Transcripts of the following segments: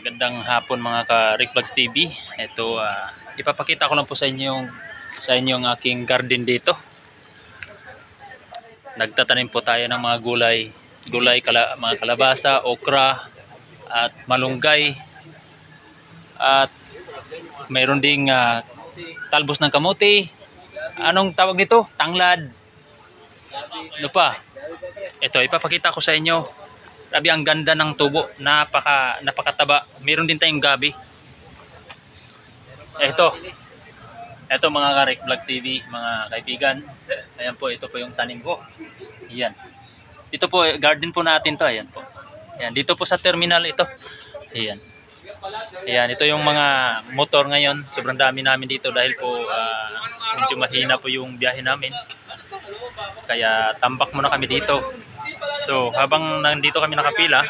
Magandang hapon mga ka-Rick Vlogs TV. Ito, ipapakita ko lang po sa inyo ang aking garden dito. Nagtatanim po tayo ng mga gulay, mga kalabasa, okra, at malunggay. At mayroon ding talbos ng kamote. Anong tawag nito? Tanglad. Ano pa? Ito, ipapakita ko sa inyo. Grabe, ang ganda ng tubo, napakataba. Meron din tayong gabi. Ito mga ka-Rick Vlogs TV, mga kaibigan. Ayan po, ito po yung tanim ko. Ayan. Ito po, garden po natin to. Ayan po. Ayan, dito po sa terminal ito. Ayan. Ayan, ito yung mga motor ngayon. Sobrang dami namin dito dahil po medyo mahina po yung biyahe namin. Kaya tambak muna kami dito. So, habang nandito kami nakapila,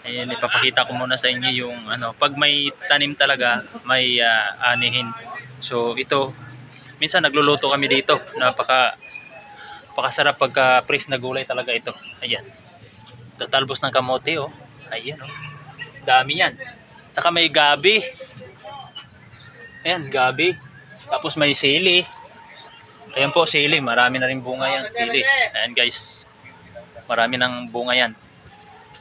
ayan, ipapakita ko muna sa inyo yung pag may tanim talaga, may anihin. So, ito, minsan nagluluto kami dito. Napakasarap pagka fresh na gulay talaga ito. Ayan. Ito, talbos ng kamote, oh. Ayan, oh. Dami yan. Saka may gabi. Ayan, gabi. Tapos may sili. Ayan po, sili. Marami na rin bunga yan, sili. Ayan, guys. Marami ng bunga yan.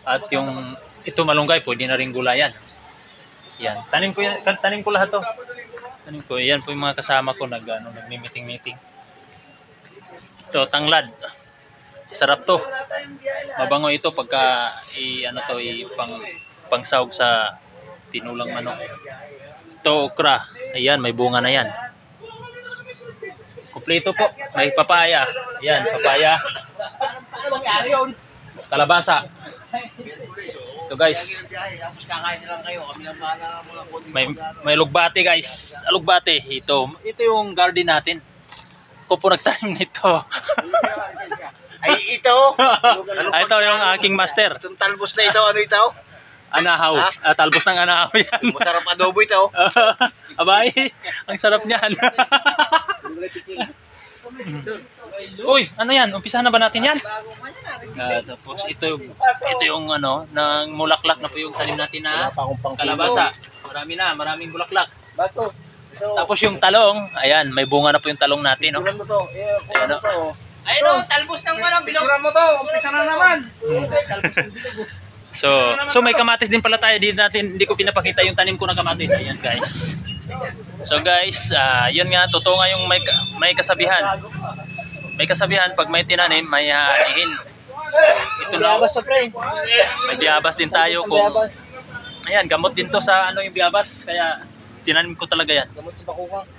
At yung ito malunggay, pwede na rin gulayan. Yan. Tanim ko lahat to. Tanim ko. Yan po yung mga kasama ko nagmi-meeting. Ito, tanglad. Sarap to. Mabango ito pagka pangsawg sa tinulang manok. Ito, okra. Ayan, may bunga na yan. Kompleto po. May papaya. Ayan, papaya. Kalabasa. Ito guys. May lugbate guys. Lugbate. Ito yung garden natin. Ako po nagtanim nito. Ay, ito. Ito yung aking master. Itong talbos na ito, ano ito? Anahaw. Talbos ng anahaw yan. Masarap adobo ito. Abay, ang sarap niyan. Uy, ano yan? Umpisa na ba natin yan? Tapos ito yung nang mulaklak na po yung tanim natin na kalabasa. Maraming bulaklak. Tapos yung talong, ayan, may bunga na po yung talong natin, no? Ayan, no? Ayun o, talbos ng walang bilog. Mo to, umpisa na naman. So may kamatis din pala tayo dito natin. Hindi ko pinapakita yung tanim ko na kamatis. Ayan guys. So guys, yun nga, totoo nga yung may kasabihan. May kasabihan pag may tinanim, may haanihin. Ito na. May biyabas din tayo kung ayan, gamot din to sa yung biyabas. Kaya tinanim ko talaga yan.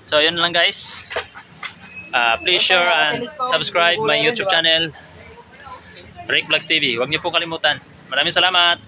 So yun lang guys. Please share and subscribe my YouTube channel, Rick Vlogs TV. Huwag niyo po kalimutan. Maraming salamat.